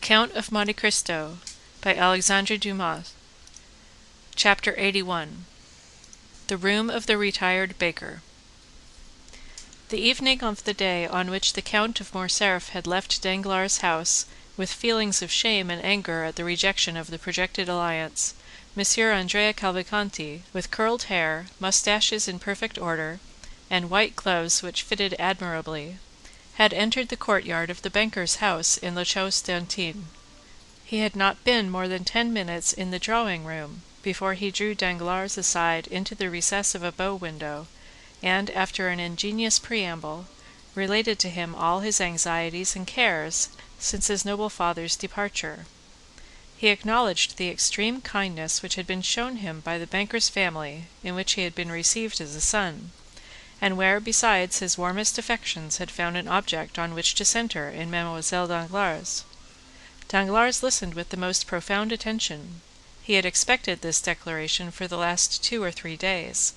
Count of Monte Cristo by Alexandre Dumas. Chapter 81. The Room of the Retired Baker. The evening of the day on which the Count of Morcerf had left Danglars' house, with feelings of shame and anger at the rejection of the projected alliance, Monsieur Andrea Cavalcanti, with curled hair, moustaches in perfect order, and white gloves which fitted admirably, had entered the courtyard of the banker's house in the Chaussée d'Antin. He had not been more than 10 minutes in the drawing-room before he drew Danglars aside into the recess of a bow window, and, after an ingenious preamble, related to him all his anxieties and cares since his noble father's departure. He acknowledged the extreme kindness which had been shown him by the banker's family, in which he had been received as a son, and where, besides, his warmest affections had found an object on which to centre in Mademoiselle Danglars. Danglars listened with the most profound attention. He had expected this declaration for the last 2 or 3 days,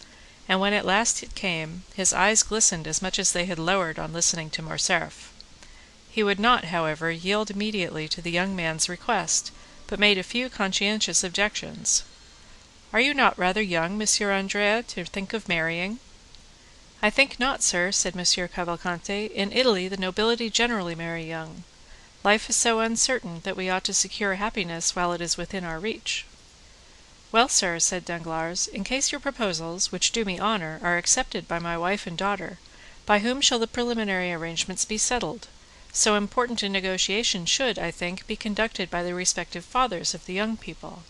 and when at last it came, his eyes glistened as much as they had lowered on listening to Morcerf. He would not, however, yield immediately to the young man's request, but made a few conscientious objections. "Are you not rather young, Monsieur Andrea, to think of marrying?" "I think not, sir," said Monsieur Cavalcanti. "In Italy the nobility generally marry young. Life is so uncertain that we ought to secure happiness while it is within our reach." "Well, sir," said Danglars, "in case your proposals, which do me honour, are accepted by my wife and daughter, by whom shall the preliminary arrangements be settled? So important a negotiation should, I think, be conducted by the respective fathers of the young people."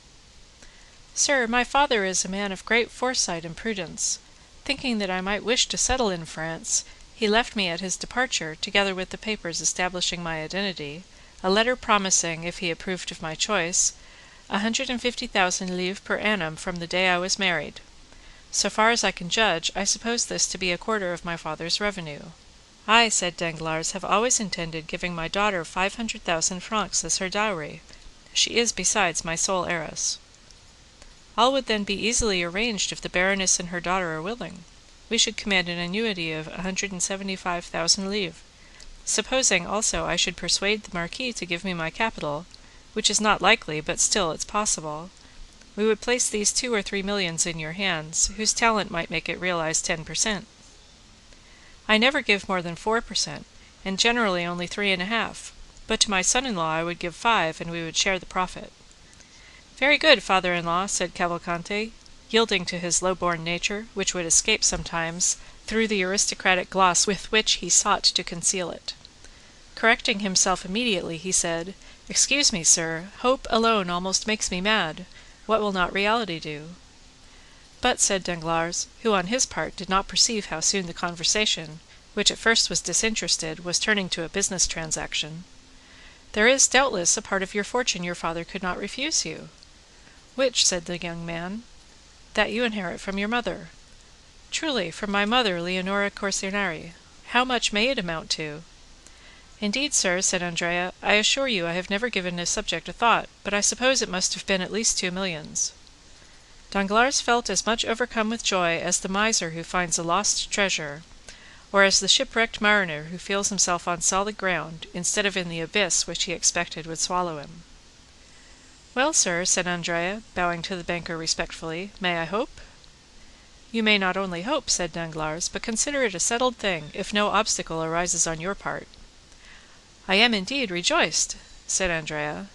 "Sir, my father is a man of great foresight and prudence. Thinking that I might wish to settle in France, he left me at his departure, together with the papers establishing my identity, a letter promising, if he approved of my choice, 150,000 livres per annum from the day I was married. So far as I can judge, I suppose this to be a quarter of my father's revenue." "I," said Danglars, "have always intended giving my daughter 500,000 francs as her dowry. She is, besides, my sole heiress." "All would then be easily arranged if the Baroness and her daughter are willing. We should command an annuity of 175,000 livres. Supposing, also, I should persuade the Marquis to give me my capital, which is not likely, but still it's possible, we would place these 2 or 3 millions in your hands, whose talent might make it realize 10%. I never give more than 4%, and generally only 3.5, but to my son-in-law I would give 5, and we would share the profit." "Very good, father-in-law," said Cavalcanti, yielding to his low-born nature, which would escape sometimes through the aristocratic gloss with which he sought to conceal it. Correcting himself immediately, he said, "Excuse me, sir, hope alone almost makes me mad. What will not reality do?" "But," said Danglars, who on his part did not perceive how soon the conversation, which at first was disinterested, was turning to a business transaction, "there is doubtless a part of your fortune your father could not refuse you." "Which?" said the young man. "That you inherit from your mother." "Truly, from my mother, Leonora Corsinari. How much may it amount to?" "Indeed, sir," said Andrea, "I assure you I have never given this subject a thought, but I suppose it must have been at least 2 millions. Danglars felt as much overcome with joy as the miser who finds a lost treasure, or as the shipwrecked mariner who feels himself on solid ground, instead of in the abyss which he expected would swallow him. "Well, sir," said Andrea, bowing to the banker respectfully, "may I hope?" "You may not only hope," said Danglars, "but consider it a settled thing, if no obstacle arises on your part." "I am indeed rejoiced," said Andrea.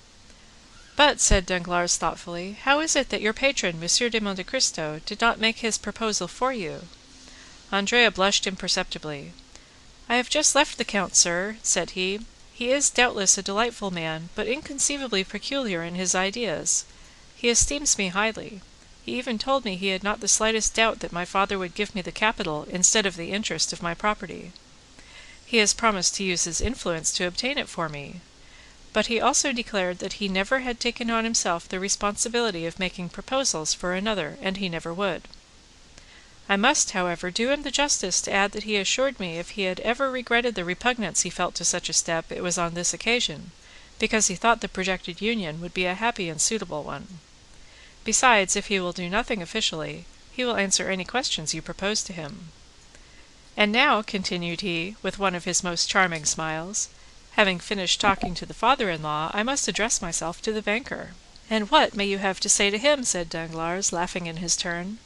"But," said Danglars thoughtfully, "how is it that your patron, Monsieur de Monte-Cristo, did not make his proposal for you?" Andrea blushed imperceptibly. "I have just left the count, sir," said he. "He is doubtless a delightful man, but inconceivably peculiar in his ideas. He esteems me highly. He even told me he had not the slightest doubt that my father would give me the capital instead of the interest of my property. He has promised to use his influence to obtain it for me, but he also declared that he never had taken on himself the responsibility of making proposals for another, and he never would. I must, however, do him the justice to add that he assured me if he had ever regretted the repugnance he felt to such a step it was on this occasion, because he thought the projected union would be a happy and suitable one. Besides, if he will do nothing officially, he will answer any questions you propose to him. And now," continued he, with one of his most charming smiles, Having finished talking to the father-in-law, I must address myself to the banker. And what may you have to say to him? Said Danglars, laughing in his turn.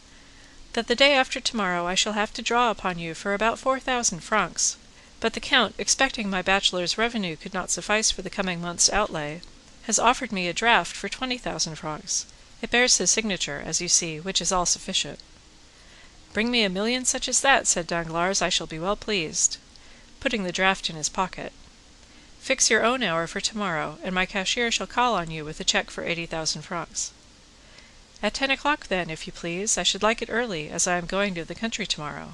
That the day after tomorrow I shall have to draw upon you for about 4,000 francs, but the count, expecting my bachelor's revenue could not suffice for the coming month's outlay, has offered me a draft for 20,000 francs. It bears his signature, as you see, which is all sufficient. Bring me 1,000,000 such as that, said Danglars, I shall be well pleased, putting the draft in his pocket. Fix your own hour for tomorrow, and my cashier shall call on you with a cheque for 80,000 francs. At 10 o'clock, then, if you please. I should like it early, as I am going to the country tomorrow.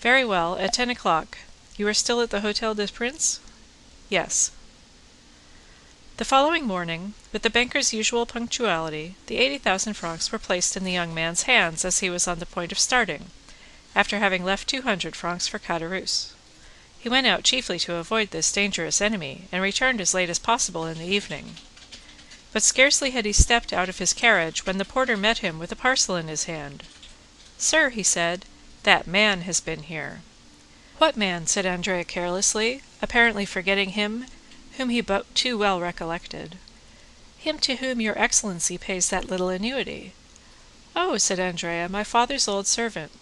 Very well, at 10 o'clock. You are still at the Hôtel des Princes? Yes. The following morning, with the banker's usual punctuality, the 80,000 francs were placed in the young man's hands as he was on the point of starting, after having left 200 francs for Caderousse. He went out chiefly to avoid this dangerous enemy, and returned as late as possible in the evening. But scarcely had he stepped out of his carriage when the porter met him with a parcel in his hand. "Sir," he said, "that man has been here." "What man?" said Andrea carelessly, apparently forgetting him whom he but too well recollected. "Him to whom your excellency pays that little annuity." "Oh," said Andrea, "my father's old servant.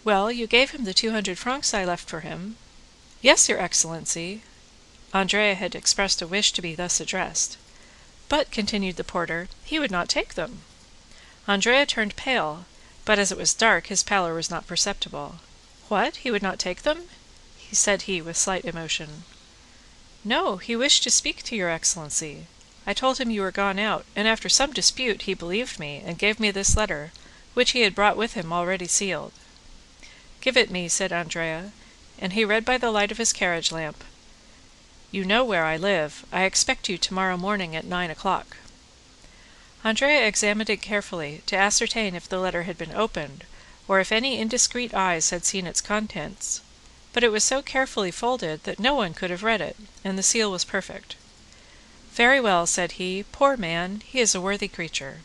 Well, you gave him the 200 francs I left for him." "Yes, your excellency." Andrea had expressed a wish to be thus addressed. "But," continued the porter, "he would not take them." Andrea turned pale, but as it was dark his pallor was not perceptible. "What, he would not take them?" said he with slight emotion. "No, he wished to speak to your excellency. I told him you were gone out, and after some dispute he believed me and gave me this letter, which he had brought with him already sealed." "Give it me," said Andrea, and he read by the light of his carriage lamp, "You know where I live. I expect you tomorrow morning at 9 o'clock." Andrea examined it carefully to ascertain if the letter had been opened, or if any indiscreet eyes had seen its contents, but it was so carefully folded that no one could have read it, and the seal was perfect. "Very well," said he, "poor man, he is a worthy creature."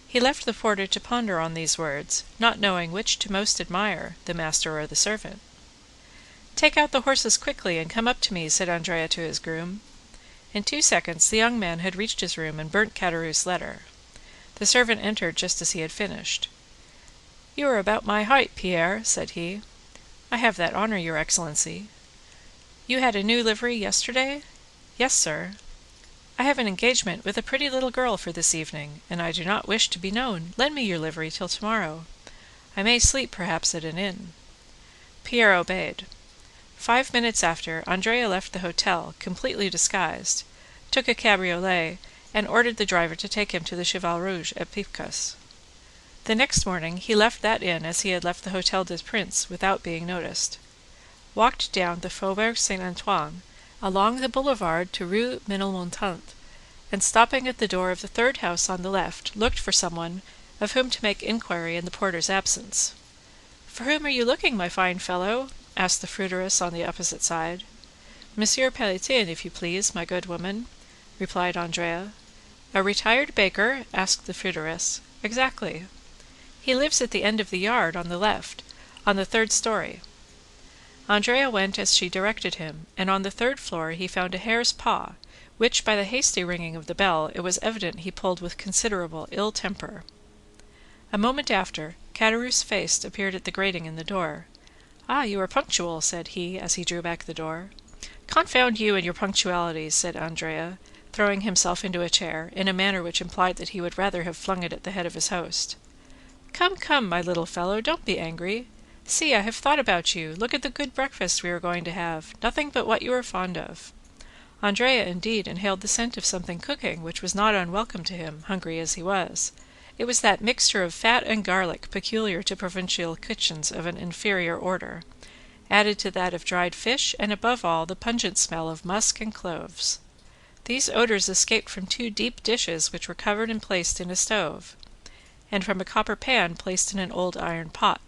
He left the porter to ponder on these words, not knowing which to most admire, the master or the servant. "Take out the horses quickly and come up to me," said Andrea to his groom. In 2 seconds the young man had reached his room and burnt Caderousse's letter. The servant entered just as he had finished. "You are about my height, Pierre," said he. "I have that honour, your excellency." "You had a new livery yesterday?" "Yes, sir." "I have an engagement with a pretty little girl for this evening, and I do not wish to be known. Lend me your livery till tomorrow. I may sleep perhaps at an inn." Pierre obeyed. 5 minutes after, Andrea left the hotel, completely disguised, took a cabriolet, and ordered the driver to take him to the Cheval Rouge at Picpus. The next morning he left that inn as he had left the Hôtel des Princes, without being noticed, walked down the Faubourg Saint-Antoine, along the boulevard to Rue Ménilmontant, and stopping at the door of the third house on the left, looked for someone of whom to make inquiry in the porter's absence. "For whom are you looking, my fine fellow?" asked the fruiteress on the opposite side. "Monsieur Pelletin, if you please, my good woman," replied Andrea. "A retired baker?" asked the fruiteress. "Exactly." "He lives at the end of the yard on the left, on the 3rd story." Andrea went as she directed him, and on the 3rd floor he found a hare's paw, which, by the hasty ringing of the bell, it was evident he pulled with considerable ill temper. A moment after, Caderousse's face appeared at the grating in the door. "Ah, you are punctual," said he, as he drew back the door. "Confound you and your punctualities," said Andrea, throwing himself into a chair, in a manner which implied that he would rather have flung it at the head of his host. "Come, come, my little fellow, don't be angry. See, I have thought about you. Look at the good breakfast we are going to have, nothing but what you are fond of." Andrea, indeed, inhaled the scent of something cooking which was not unwelcome to him, hungry as he was. It was that mixture of fat and garlic peculiar to provincial kitchens of an inferior order, added to that of dried fish, and above all the pungent smell of musk and cloves. These odours escaped from 2 deep dishes which were covered and placed in a stove, and from a copper pan placed in an old iron pot.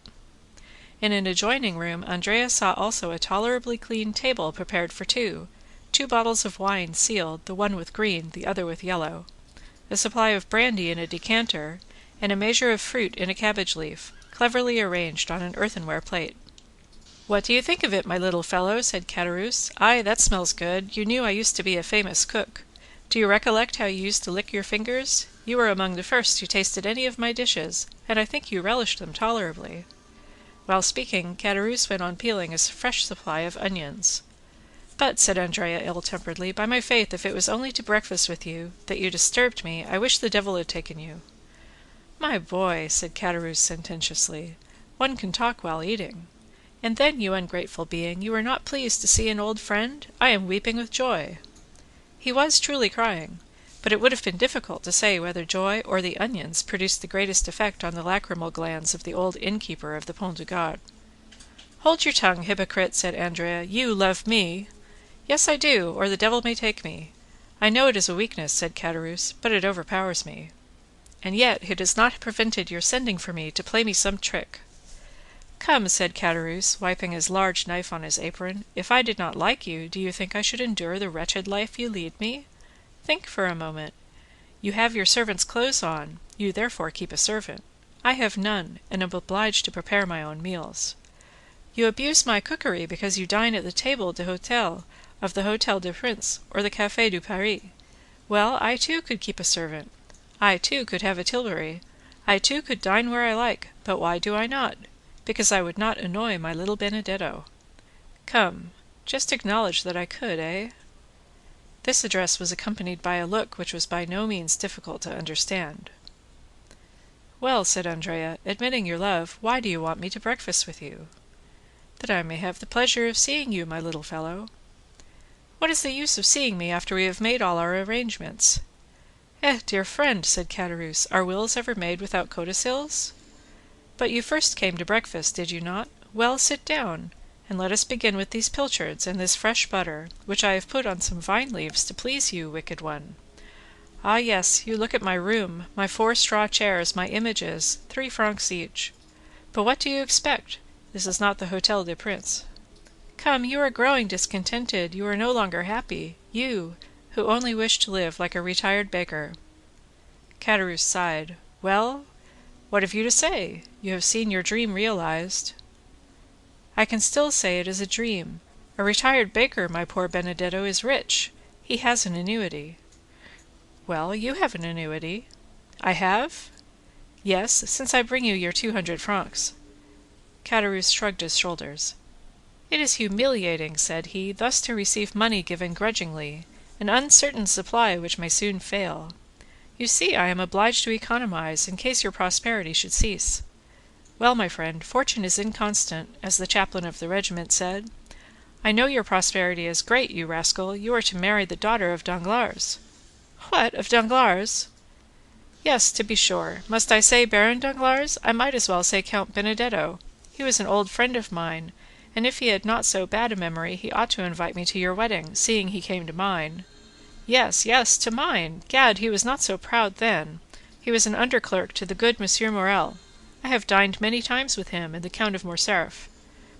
In an adjoining room Andrea saw also a tolerably clean table prepared for two bottles of wine sealed, the one with green, the other with yellow, a supply of brandy in a decanter, and a measure of fruit in a cabbage leaf, cleverly arranged on an earthenware plate. What do you think of it, my little fellow? Said Caderousse. Aye, that smells good. You knew I used to be a famous cook. Do you recollect how you used to lick your fingers? You were among the first who tasted any of my dishes, and I think you relished them tolerably. While speaking, Caderousse went on peeling a fresh supply of onions. But, said Andrea ill-temperedly, by my faith, if it was only to breakfast with you that you disturbed me, I wish the devil had taken you. My boy, said Caderousse sententiously, one can talk while eating. And then, you ungrateful being, you are not pleased to see an old friend? I am weeping with joy. He was truly crying, but it would have been difficult to say whether joy or the onions produced the greatest effect on the lachrymal glands of the old innkeeper of the Pont du Gard. Hold your tongue, hypocrite, said Andrea. You love me. Yes, I do, or the devil may take me. I know it is a weakness, said Caderousse, but it overpowers me. And yet it has not prevented your sending for me to play me some trick. Come, said Caderousse, wiping his large knife on his apron, if I did not like you, do you think I should endure the wretched life you lead me? Think for a moment. You have your servant's clothes on, you therefore keep a servant. I have none, and am obliged to prepare my own meals. You abuse my cookery because you dine at the table d'hôtel of the Hôtel des Princes or the Café du Paris. Well, I too could keep a servant. I too could have a tilbury. I too could dine where I like, but why do I not? Because I would not annoy my little Benedetto. Come, just acknowledge that I could, eh? This address was accompanied by a look which was by no means difficult to understand. Well, said Andrea, admitting your love, why do you want me to breakfast with you? That I may have the pleasure of seeing you, my little fellow. What is the use of seeing me after we have made all our arrangements? Dear friend, said Caderousse, are wills ever made without codicils? But you first came to breakfast, did you not? Well, sit down, and let us begin with these pilchards and this fresh butter, which I have put on some vine leaves to please you, wicked one. Ah, yes, you look at my room, my 4 straw chairs, my images, 3 francs each. But what do you expect? This is not the Hôtel des Princes. Come, you are growing discontented, you are no longer happy, you, who only wish to live like a retired baker. Caderousse sighed. Well, what have you to say? You have seen your dream realized. I can still say it is a dream. A retired baker, my poor Benedetto, is rich. He has an annuity. Well, you have an annuity. I have? Yes, since I bring you your 200 francs. Caderousse shrugged his shoulders. It is humiliating, said he, thus to receive money given grudgingly, an uncertain supply which may soon fail. You see, I am obliged to economize in case your prosperity should cease. Well, my friend, fortune is inconstant, as the chaplain of the regiment said. I know your prosperity is great, you rascal. You are to marry the daughter of Danglars. What, of Danglars? Yes, to be sure. Must I say Baron Danglars? I might as well say Count Benedetto. He was an old friend of mine, and if he had not so bad a memory, he ought to invite me to your wedding, seeing he came to mine. Yes, yes, to mine. Gad, he was not so proud then. He was an under-clerk to the good Monsieur Morel. I have dined many times with him and the Count of Morcerf.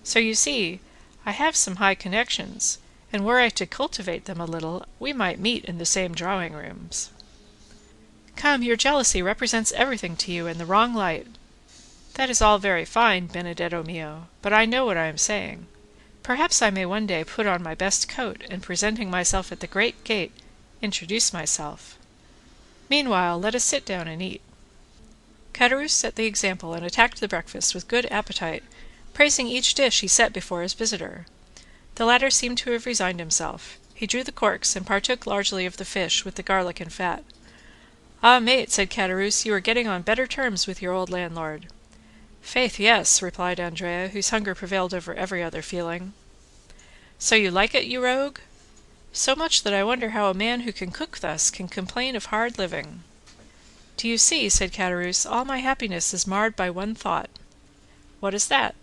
So you see, I have some high connections, and were I to cultivate them a little, we might meet in the same drawing-rooms. Come, your jealousy represents everything to you in the wrong light. That is all very fine, Benedetto mio, but I know what I am saying. Perhaps I may one day put on my best coat, and presenting myself at the great gate, introduce myself. Meanwhile, let us sit down and eat. Caderousse set the example and attacked the breakfast with good appetite, praising each dish he set before his visitor. The latter seemed to have resigned himself. He drew the corks and partook largely of the fish with the garlic and fat. Ah, mate, said Caderousse, you are getting on better terms with your old landlord. Faith, yes, replied Andrea, whose hunger prevailed over every other feeling. So you like it, you rogue? So much that I wonder how a man who can cook thus can complain of hard living. Do you see, said Caderousse, all my happiness is marred by one thought. What is that?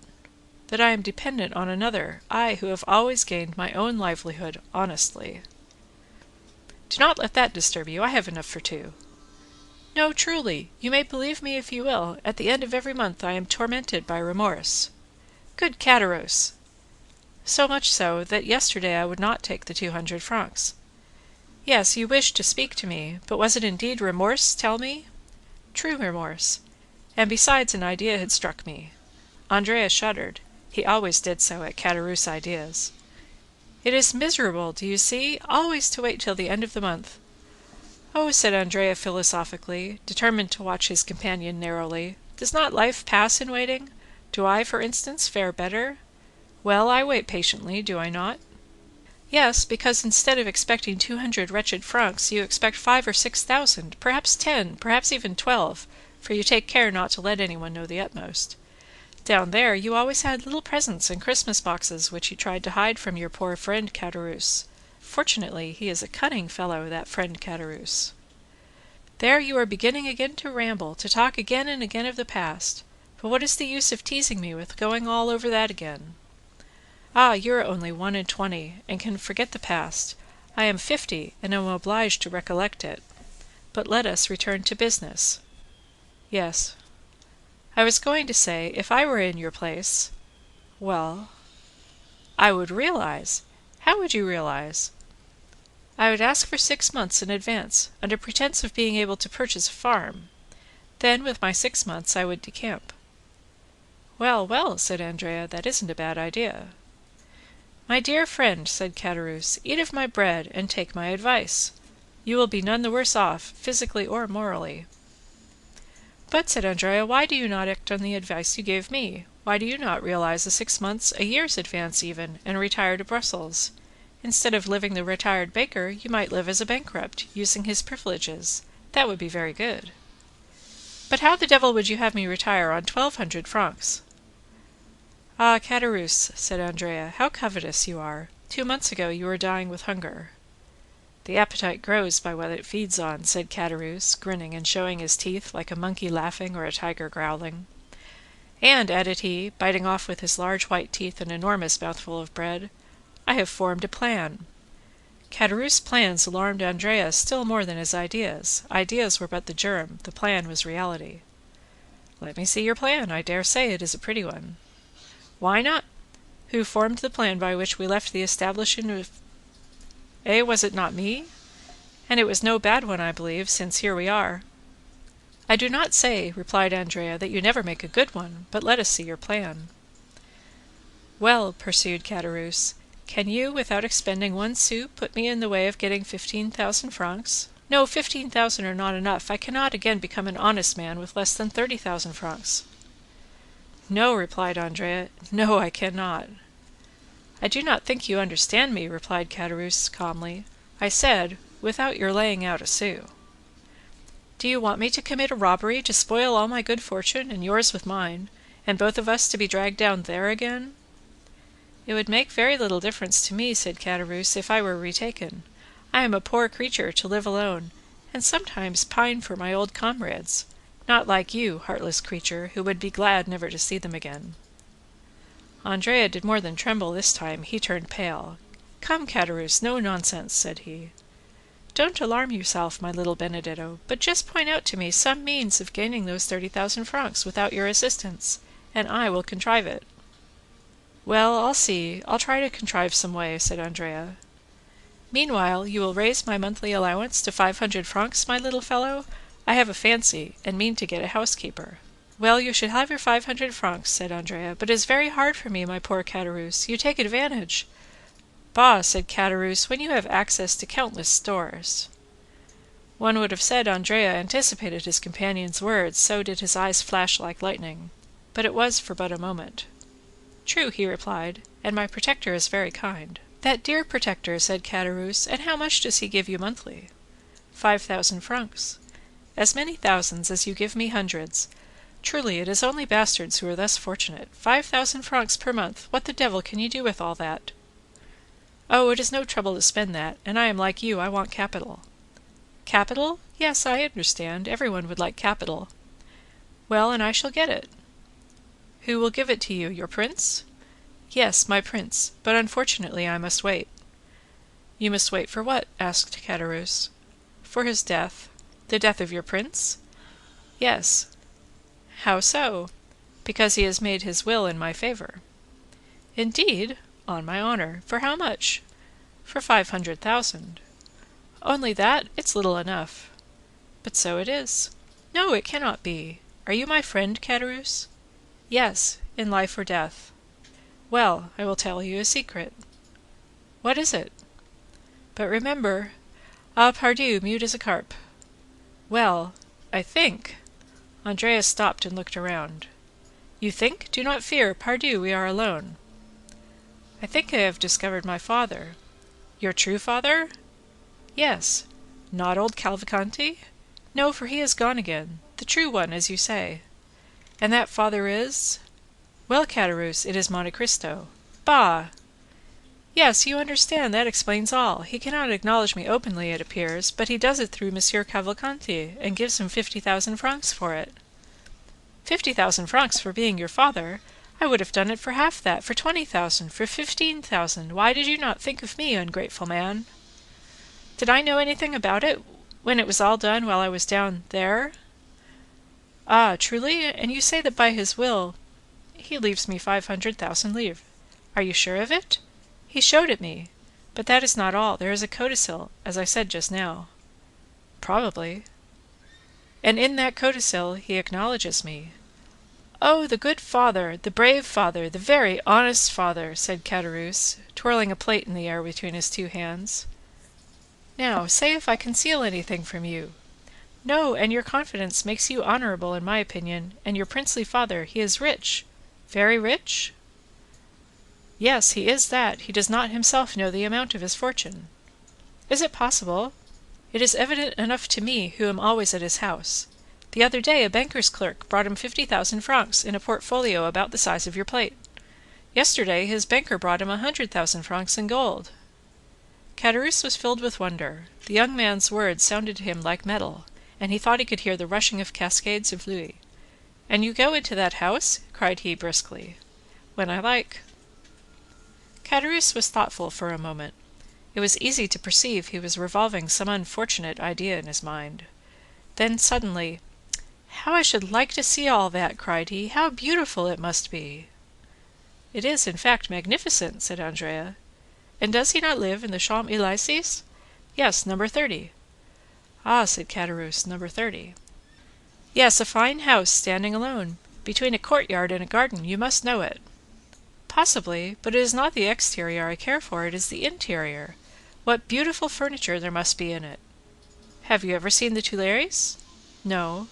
That I am dependent on another, I who have always gained my own livelihood honestly. Do not let that disturb you, I have enough for 2. No, truly, you may believe me if you will, at the end of every month I am tormented by remorse. Good Caderousse! So much so, that yesterday I would not take the 200 francs. Yes, you wished to speak to me, but was it indeed remorse, tell me? True remorse, and besides an idea had struck me. Andrea shuddered. He always did so at Caderousse ideas. "It is miserable, do you see, always to wait till the end of the month." "Oh," said Andrea philosophically, determined to watch his companion narrowly, "does not life pass in waiting? Do I, for instance, fare better? Well, I wait patiently, do I not?" "Yes, because instead of expecting 200 wretched francs, you expect 5 or 6,000, perhaps 10, perhaps even 12, for you take care not to let anyone know the utmost. Down there you always had little presents and Christmas boxes which you tried to hide from your poor friend Caderousse. Fortunately, he is a cunning fellow, that friend Caderousse." "There you are beginning again to ramble, to talk again and again of the past. But what is the use of teasing me with going all over that again?" "Ah, you're only 21, and can forget the past. I am 50, and am obliged to recollect it. But let us return to business." "Yes." "I was going to say, if I were in your place—" "Well?" "I would realize." "How would you realize?" "I would ask for 6 months in advance, under pretence of being able to purchase a farm. Then, with my 6 months, I would decamp." "Well, well," said Andrea, "that isn't a bad idea." "My dear friend," said Caderousse, "eat of my bread, and take my advice. You will be none the worse off, physically or morally." "But," said Andrea, "why do you not act on the advice you gave me? Why do you not realize a 6 months, a year's advance even, and retire to Brussels? Instead of living the retired baker, you might live as a bankrupt, using his privileges. That would be very good." "But how the devil would you have me retire on 1,200 francs?" "Ah, Caderousse," said Andrea, "how covetous you are. 2 months ago you were dying with hunger." "The appetite grows by what it feeds on," said Caderousse, grinning and showing his teeth like a monkey laughing or a tiger growling. "And," added he, biting off with his large white teeth an enormous mouthful of bread, "I have formed a plan." Caderousse's plans alarmed Andrea still more than his ideas. Ideas were but the germ, the plan was reality. "Let me see your plan. I dare say it is a pretty one." "Why not? Who formed the plan by which we left the establishment of— was it not me? And it was no bad one, I believe, since here we are." "I do not say," replied Andrea, "that you never make a good one, but let us see your plan." "Well," pursued Caderousse, "can you, without expending 1 sou, put me in the way of getting 15,000 francs? No, 15,000 are not enough. I cannot again become an honest man with less than 30,000 francs." "No," replied Andrea, "no, I cannot." "I do not think you understand me," replied Caderousse calmly. "I said, without your laying out a sou." "Do you want me to commit a robbery to spoil all my good fortune and yours with mine, and both of us to be dragged down there again?" "It would make very little difference to me," said Caderousse, "if I were retaken. I am a poor creature to live alone, and sometimes pine for my old comrades, not like you, heartless creature, who would be glad never to see them again." Andrea did more than tremble this time, he turned pale. "Come, Caderousse, no nonsense," said he. "Don't alarm yourself, my little Benedetto, but just point out to me some means of gaining those 30,000 francs without your assistance, and I will contrive it." "Well, I'll see. I'll try to contrive some way," said Andrea. "Meanwhile, you will raise my monthly allowance to 500 francs, my little fellow? I have a fancy, and mean to get a housekeeper." "Well, you should have your 500 francs," said Andrea, "but it is very hard for me, my poor Caderousse. You take advantage—" "Bah!" said Caderousse, "when you have access to countless stores." One would have said Andrea anticipated his companion's words, so did his eyes flash like lightning. But it was for but a moment. "True," he replied, "and my protector is very kind." "That dear protector," said Caderousse, "and how much does he give you monthly?" 5,000 francs. "As many thousands as you give me hundreds. Truly, it is only bastards who are thus fortunate. 5,000 francs per month, what the devil can you do with all that?" "Oh, it is no trouble to spend that, and I am like you, I want capital." "Capital? Yes, I understand, everyone would like capital." "Well, and I shall get it." "Who will give it to you, your prince?" "Yes, my prince, but unfortunately I must wait." "You must wait for what?" asked Caderousse. "For his death." "The death of your prince?" "Yes." "How so?" "Because he has made his will in my favour." "Indeed?" "On my honour. For how much?" "For 500,000. "Only that? It's little enough." "But so it is." "No, it cannot be. Are you my friend, Caderousse?" "Yes, in life or death." Well, I will tell you a secret. What is it? But remember, ah, pardieu, mute as a carp. Well, I think. Andrea stopped and looked around. You think? Do not fear, pardieu, we are alone. I think I have discovered my father. Your true father? Yes. Not old Cavalcanti? No, for he is gone again. The true one, as you say. And that father is? Well, Caderousse, it is Monte Cristo. Bah! Yes, you understand, that explains all. He cannot acknowledge me openly, it appears, but he does it through Monsieur Cavalcanti, and gives him 50,000 francs for it. 50,000 francs for being your father? I would have done it for half that, for 20,000, for 15,000. Why did you not think of me, ungrateful man? Did I know anything about it, when it was all done while I was down there? Ah, truly? And you say that by his will he leaves me 500,000 livres. Are you sure of it? He showed it me. But that is not all. There is a codicil, as I said just now. Probably. And in that codicil he acknowledges me. Oh, the good father, the brave father, the very honest father, said Caderousse, twirling a plate in the air between his two hands. Now, say if I conceal anything from you. No, and your confidence makes you honourable in my opinion, and your princely father, he is rich. Very rich? Yes, he is that. He does not himself know the amount of his fortune. Is it possible? It is evident enough to me, who am always at his house. The other day a banker's clerk brought him 50,000 francs in a portfolio about the size of your plate. Yesterday his banker brought him 100,000 francs in gold. Caderousse was filled with wonder. The young man's words sounded to him like metal, and he thought he could hear the rushing of cascades of Louis. And you go into that house? Cried he briskly. When I like. Caderousse was thoughtful for a moment. It was easy to perceive he was revolving some unfortunate idea in his mind. Then suddenly, "How I should like to see all that!" cried he. "How beautiful it must be!" "It is, in fact, magnificent," said Andrea. "And does he not live in the Champs-Élysées?" "Yes, number 30. "Ah," said Caderousse, "number 30. "Yes, a fine house standing alone, between a courtyard and a garden. You must know it." "Possibly, but it is not the exterior I care for, it is the interior. What beautiful furniture there must be in it." "Have you ever seen the Tuileries?" "No."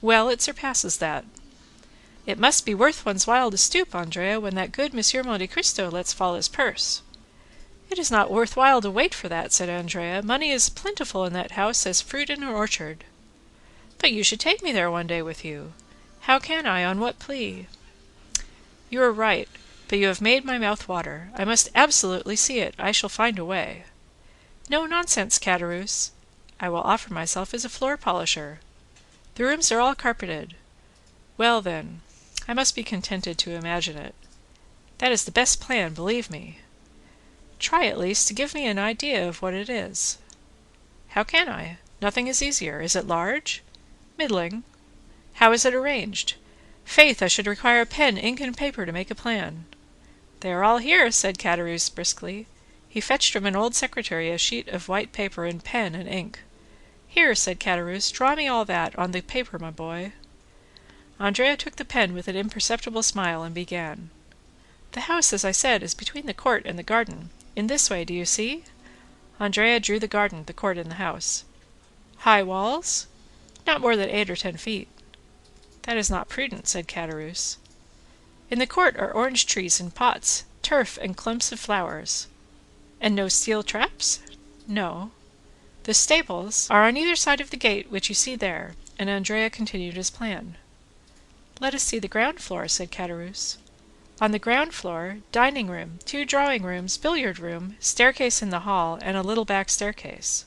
"Well, it surpasses that." "It must be worth one's while to stoop, Andrea, when that good Monsieur Monte Cristo lets fall his purse." "It is not worth while to wait for that," said Andrea. "Money is plentiful in that house as fruit in an orchard." "But you should take me there one day with you." "How can I? On what plea?" "You are right, but you have made my mouth water. I must absolutely see it. I shall find a way." "No nonsense, Caderousse. I will offer myself as a floor polisher. The rooms are all carpeted. Well, then, I must be contented to imagine it. That is the best plan, believe me." "Try at least to give me an idea of what it is." "How can I? Nothing is easier. Is it large?" "Middling." "How is it arranged?" "Faith, I should require pen, ink, and paper to make a plan." "They are all here," said Caderousse briskly. He fetched from an old secretary a sheet of white paper and pen and ink. "Here," said Caderousse, "draw me all that on the paper, my boy." Andrea took the pen with an imperceptible smile and began. "The house, as I said, is between the court and the garden. In this way, do you see?" Andrea drew the garden, the court, and the house. "High walls?" "Not more than 8 or 10 feet." "That is not prudent," said Caderousse. "In the court are orange trees in pots, turf, and clumps of flowers." "And no steel traps?" "No." "The stables are on either side of the gate which you see there," and Andrea continued his plan. "Let us see the ground floor," said Caderousse. "On the ground floor, dining room, 2 drawing rooms, billiard room, staircase in the hall, and a little back staircase."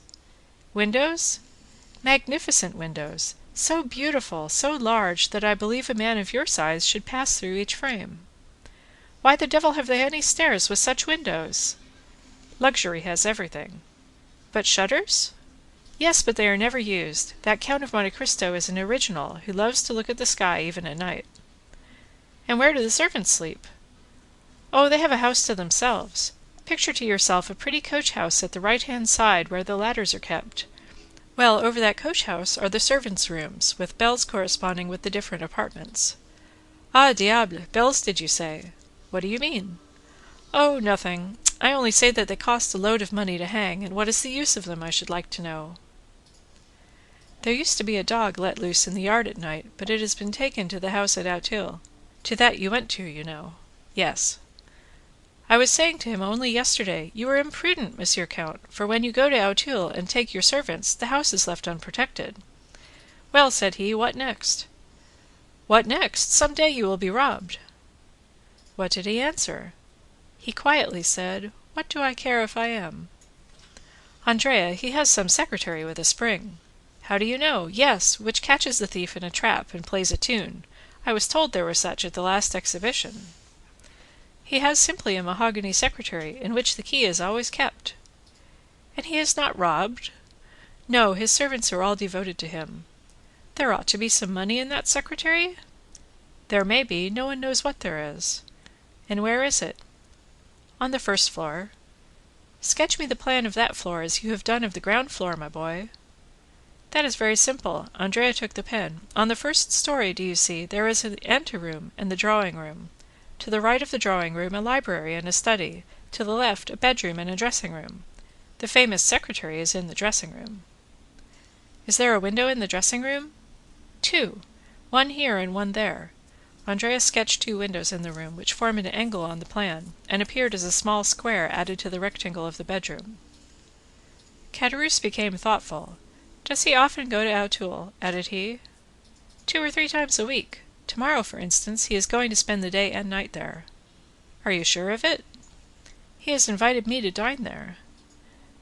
"Windows?" "Magnificent windows, so beautiful, so large, that I believe a man of your size should pass through each frame." "Why the devil have they any stairs with such windows?" "Luxury has everything." "But shutters?" "Yes, but they are never used. That Count of Monte Cristo is an original, who loves to look at the sky even at night." "And where do the servants sleep?" "Oh, they have a house to themselves. Picture to yourself a pretty coach house at the right-hand side where the ladders are kept. Well, over that coach house are the servants' rooms, with bells corresponding with the different apartments." "Ah, diable! Bells, did you say?" What do you mean? Oh, nothing. I only say that they cost a load of money to hang, and what is the use of them, I should like to know. There used to be a dog let loose in the yard at night, but it has been taken to the house at Auteuil. To that you went to, you know. Yes. I was saying to him only yesterday, you are imprudent, Monsieur Count, for when you go to Auteuil and take your servants, the house is left unprotected. Well, said he, what next? What next? Some day you will be robbed. What did he answer? He quietly said, what do I care if I am? Andrea, he has some secretary with a spring. How do you know? Yes, which catches the thief in a trap and plays a tune. I was told there were such at the last exhibition. He has simply a mahogany secretary, in which the key is always kept. And he is not robbed? No, his servants are all devoted to him. There ought to be some money in that secretary? There may be, no one knows what there is. And where is it? On the first floor. Sketch me the plan of that floor as you have done of the ground floor, my boy. That is very simple. Andrea took the pen. On the first story, do you see, there is an anteroom and the drawing-room. To the right of the drawing-room a library and a study. To the left a bedroom and a dressing-room. The famous secretary is in the dressing-room. Is there a window in the dressing-room? 2. One here and one there. Andrea sketched 2 windows in the room, which formed an angle on the plan, and appeared as a small square added to the rectangle of the bedroom. Caderousse became thoughtful. Does he often go to Auteuil? Added he. 2 or 3 times a week. Tomorrow, for instance, he is going to spend the day and night there. Are you sure of it? He has invited me to dine there.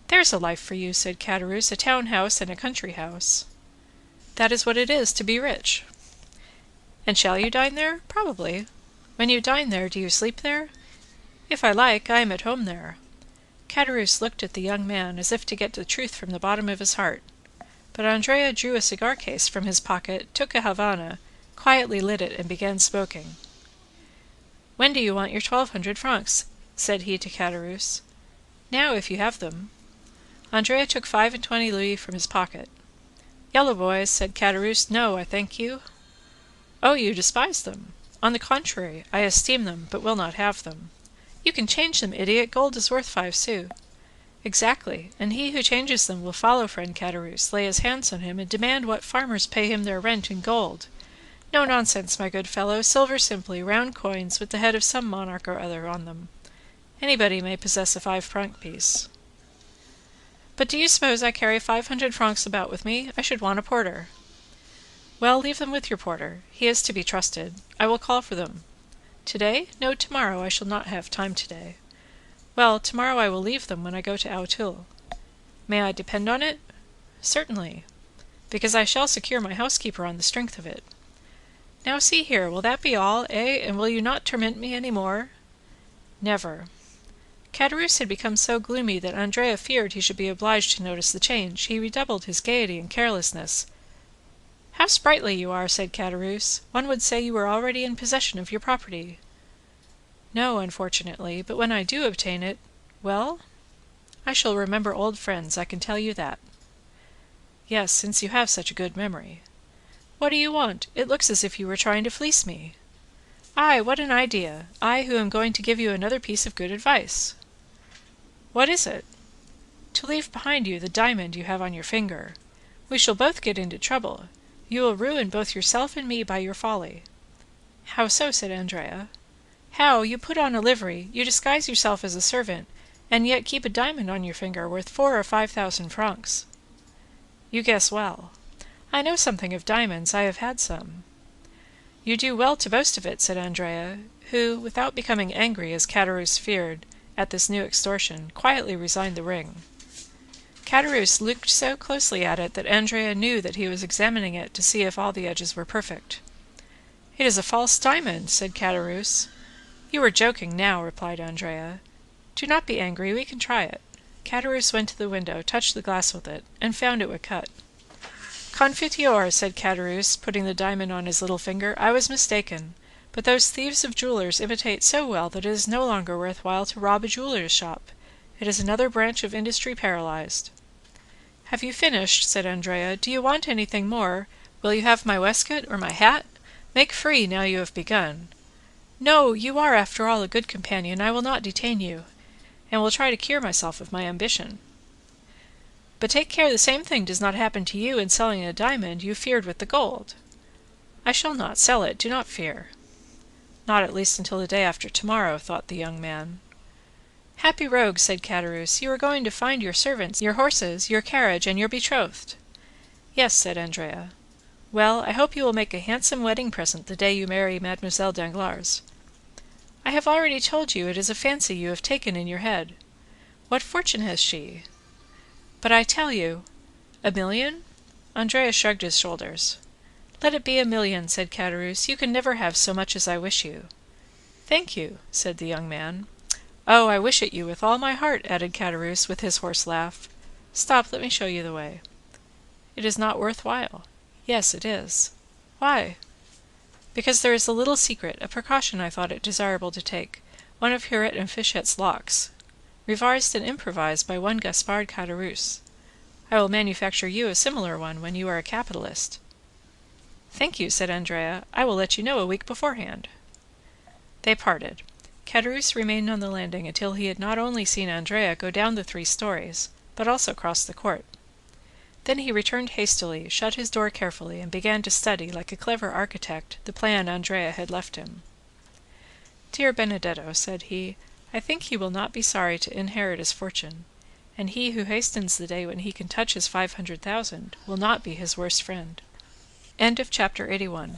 There's a life for you, said Caderousse, a town house and a country house. That is what it is to be rich. And shall you dine there? Probably. When you dine there, do you sleep there? If I like, I am at home there. Caderousse looked at the young man as if to get the truth from the bottom of his heart. But Andrea drew a cigar case from his pocket, took a Havana, quietly lit it, and began smoking. When do you want your 1,200 francs? Said he to Caderousse. Now, if you have them. Andrea took 25 louis from his pocket. Yellow boys, said Caderousse. No, I thank you. Oh, you despise them. On the contrary, I esteem them, but will not have them. You can change them, idiot. Gold is worth 5 sous. Exactly, and he who changes them will follow friend Caderousse, lay his hands on him, and demand what farmers pay him their rent in gold. No nonsense, my good fellow, silver simply, round coins, with the head of some monarch or other on them. Anybody may possess a 5-franc piece. But do you suppose I carry 500 francs about with me? I should want a porter. Well, leave them with your porter. He is to be trusted. I will call for them. Today? No, tomorrow. I shall not have time today. Well, tomorrow I will leave them when I go to Auteuil. May I depend on it? Certainly, because I shall secure my housekeeper on the strength of it. Now see here, will that be all, eh, and will you not torment me any more? Never. Caderousse had become so gloomy that Andrea feared he should be obliged to notice the change. He redoubled his gaiety and carelessness. How sprightly you are, said Caderousse. One would say you were already in possession of your property. No, unfortunately, but when I do obtain it, well, I shall remember old friends, I can tell you that. Yes, since you have such a good memory. What do you want? It looks as if you were trying to fleece me. Aye, what an idea! I who am going to give you another piece of good advice. What is it? To leave behind you the diamond you have on your finger. We shall both get into trouble. You will ruin both yourself and me by your folly. How so? Said Andrea. How? You put on a livery, you disguise yourself as a servant, and yet keep a diamond on your finger worth 4,000 or 5,000 francs. You guess well. I know something of diamonds, I have had some. You do well to boast of it, said Andrea, who, without becoming angry, as Caderousse feared, at this new extortion, quietly resigned the ring. Caderousse looked so closely at it that Andrea knew that he was examining it to see if all the edges were perfect. It is a false diamond, said Caderousse. You are joking now, replied Andrea. Do not be angry, we can try it. Caderousse went to the window, touched the glass with it, and found it would cut. Confiteor, said Caderousse, putting the diamond on his little finger, I was mistaken, but those thieves of jewellers imitate so well that it is no longer worth while to rob a jeweller's shop. It is another branch of industry paralyzed. Have you finished? Said Andrea. Do you want anything more? Will you have my waistcoat or my hat? Make free now you have begun. No, you are after all a good companion. I will not detain you, and will try to cure myself of my ambition. But take care the same thing does not happen to you in selling a diamond you feared with the gold. I shall not sell it, do not fear. Not at least until the day after tomorrow, thought the young man. Happy rogue, said Caderousse, you are going to find your servants, your horses, your carriage, and your betrothed. Yes, said Andrea. Well, I hope you will make a handsome wedding present the day you marry Mademoiselle Danglars. I have already told you it is a fancy you have taken in your head. What fortune has she? But I tell you, 1,000,000? Andrea shrugged his shoulders. Let it be 1,000,000, said Caderousse. You can never have so much as I wish you. Thank you, said the young man. Oh, I wish it you with all my heart, added Caderousse with his hoarse laugh. Stop, let me show you the way. It is not worth while. Yes, it is. Why? Because there is a little secret, a precaution I thought it desirable to take, one of Huret and Fichette's locks, revised and improvised by one Gaspard Caderousse. I will manufacture you a similar one when you are a capitalist. Thank you, said Andrea. I will let you know a week beforehand. They parted. Caderousse remained on the landing until he had not only seen Andrea go down the 3 stories, but also cross the court. Then he returned hastily, shut his door carefully, and began to study, like a clever architect, the plan Andrea had left him. Dear Benedetto, said he, I think he will not be sorry to inherit his fortune, and he who hastens the day when he can touch his 500,000 will not be his worst friend. Chapter 82.